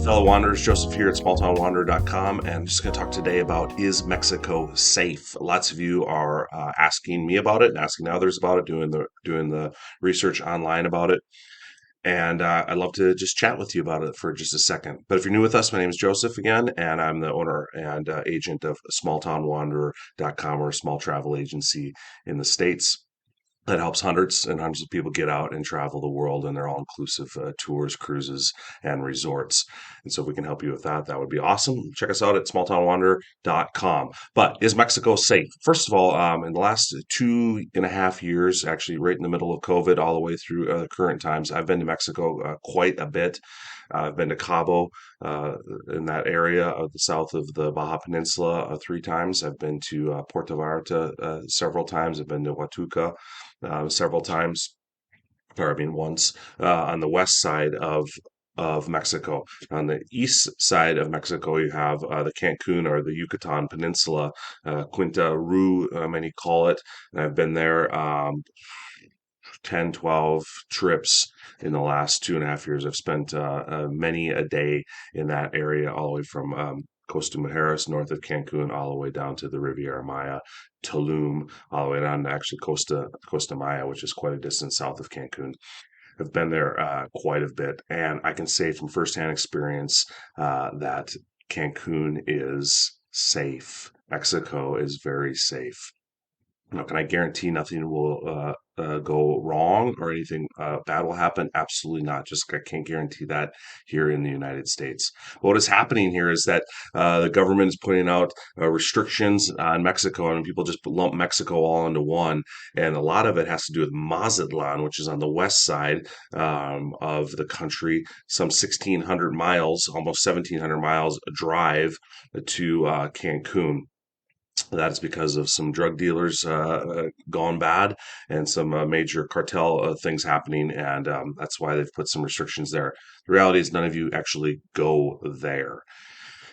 Fellow Wanderers, Joseph here at smalltownwanderer.com, and I'm just going to talk today about, is Mexico safe? Lots of you are asking me about it and asking others about it, doing the research online about it, and I'd love to just chat with you about it for just a second. But if you're new with us, my name is Joseph again, and I'm the owner and agent of smalltownwanderer.com, or a small travel agency in the States that helps hundreds and hundreds of people get out and travel the world in their all-inclusive tours, cruises, and resorts. And so if we can help you with that, that would be awesome. Check us out at smalltownwanderer.com. But is Mexico safe? First of all, in the last 2.5 years, actually right in the middle of COVID, all the way through current times, I've been to Mexico quite a bit. I've been to Cabo in that area of the south of the Baja Peninsula 3 times. I've been to Puerto Vallarta several times. I've been to Huatuca several times, or I mean once, on the west side of Mexico. On the east side of Mexico, you have the Cancun or the Yucatan Peninsula, Quinta Roo, many call it. And I've been there 10, 12 trips in the last 2.5 years. I've spent many a day in that area, all the way from Costa Mujeres, north of Cancun, all the way down to the Riviera Maya, Tulum, all the way down to actually Costa Maya, which is quite a distance south of Cancun. I've been there quite a bit, and I can say from firsthand experience that Cancun is safe. Mexico is very safe. Now, can I guarantee nothing will go wrong or anything bad will happen? Absolutely not. Just I can't guarantee that here in the United States. But what is happening here is that the government is putting out restrictions on Mexico, and people just lump Mexico all into one. And a lot of it has to do with Mazatlan, which is on the west side of the country, some 1,600 miles, almost 1,700 miles drive to Cancun. That is because of some drug dealers gone bad and some major cartel things happening, and that's why they've put some restrictions there. The reality is, none of you actually go there,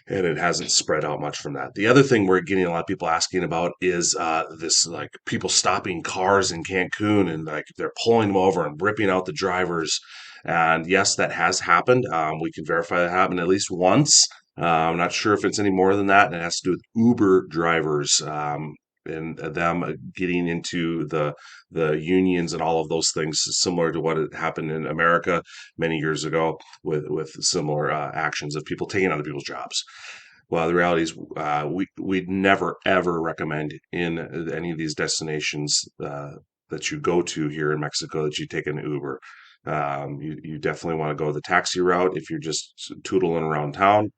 and it hasn't spread out much from that. The other thing we're getting a lot of people asking about is this, like, people stopping cars in Cancun, and like they're pulling them over and ripping out the drivers. And yes, that has happened. We can verify that happened at least once. I'm not sure if it's any more than that, and it has to do with Uber drivers. And them getting into the unions and all of those things, similar to what had happened in America many years ago with similar actions of people taking other people's jobs. Well, the reality is, we'd never ever recommend in any of these destinations that you go to here in Mexico that you take an Uber. You definitely want to go the taxi route if you're just tootling around town,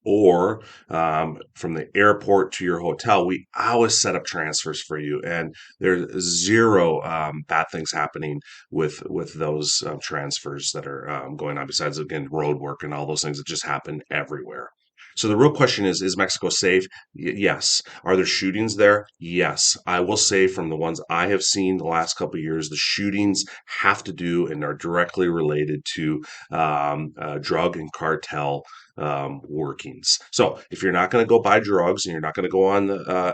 or from the airport to your hotel. We always set up transfers for you, and there's zero bad things happening with those transfers that are going on. Besides, again, road work and all those things that just happen everywhere. So the real question is Mexico safe? Yes. Are there shootings there? Yes. I will say, from the ones I have seen the last couple of years, the shootings have to do and are directly related to drug and cartel workings. So if you're not going to go buy drugs, and you're not going to go on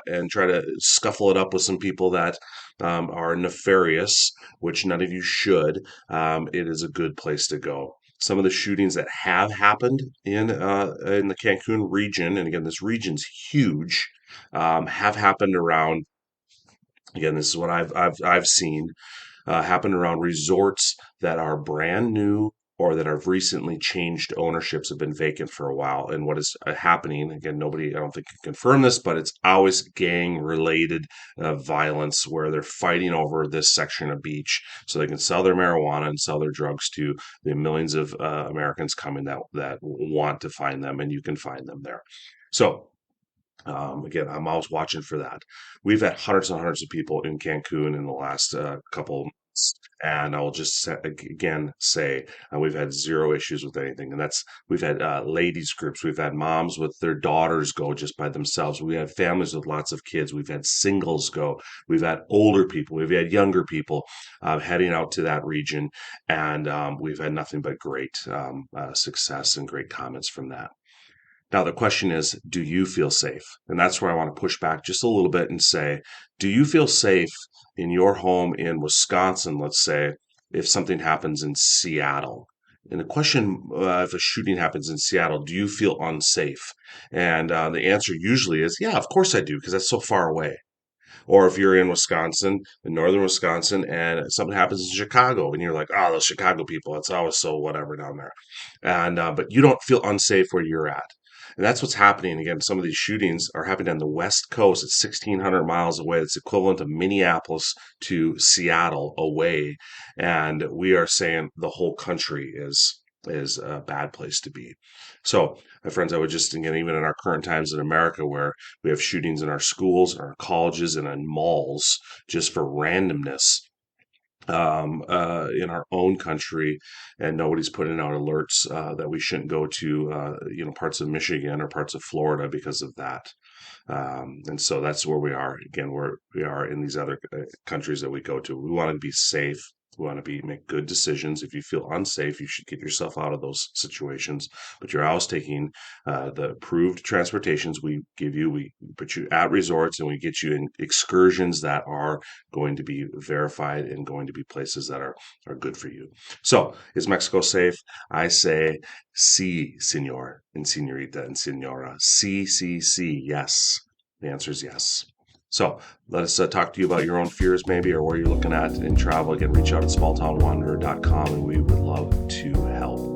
and try to scuffle it up with some people that are nefarious, which none of you should, it is a good place to go. Some of the shootings that have happened in the Cancun region, and again, this region's huge, have happened around. Again, this is what I've seen happen around resorts that are brand new, or that have recently changed ownerships, have been vacant for a while. And what is happening, again, nobody, I don't think, can confirm this, but it's always gang related violence, where they're fighting over this section of beach so they can sell their marijuana and sell their drugs to the millions of Americans coming that want to find them, and you can find them there. So again, I'm always watching for that. We've had hundreds and hundreds of people in Cancun in the last couple of months, and I will just again say we've had zero issues with anything. And that's, we've had ladies groups, we've had moms with their daughters go just by themselves, we had families with lots of kids, we've had singles go, we've had older people, we've had younger people heading out to that region, and we've had nothing but great success and great comments from that. Now, the question is, do you feel safe? And that's where I want to push back just a little bit and say, do you feel safe in your home in Wisconsin, let's say, if something happens in Seattle? And the question, if a shooting happens in Seattle, do you feel unsafe? And the answer usually is, yeah, of course I do, because that's so far away. Or if you're in Wisconsin, in northern Wisconsin, and something happens in Chicago, and you're like, oh, those Chicago people, it's always so whatever down there. And but you don't feel unsafe where you're at. And that's what's happening. Again, some of these shootings are happening on the West Coast. It's 1,600 miles away. It's equivalent of Minneapolis to Seattle away. And we are saying the whole country is a bad place to be. So, my friends, I would just, again, even in our current times in America, where we have shootings in our schools, our colleges, and in malls just for randomness, in our own country, and nobody's putting out alerts that we shouldn't go to, parts of Michigan or parts of Florida because of that. And so that's where we are. Again, we are in these other countries that we go to. We want to be safe. We want to make good decisions. If you feel unsafe, you should get yourself out of those situations. But you're always taking the approved transportations we give you. We put you at resorts and we get you in excursions that are going to be verified and going to be places that are good for you. So, is Mexico safe? I say, sí, señor, and señorita, and señora. Sí, yes. The answer is yes. So let us talk to you about your own fears, maybe, or where you're looking at in travel. Again, reach out at smalltownwanderer.com, and we would love to help.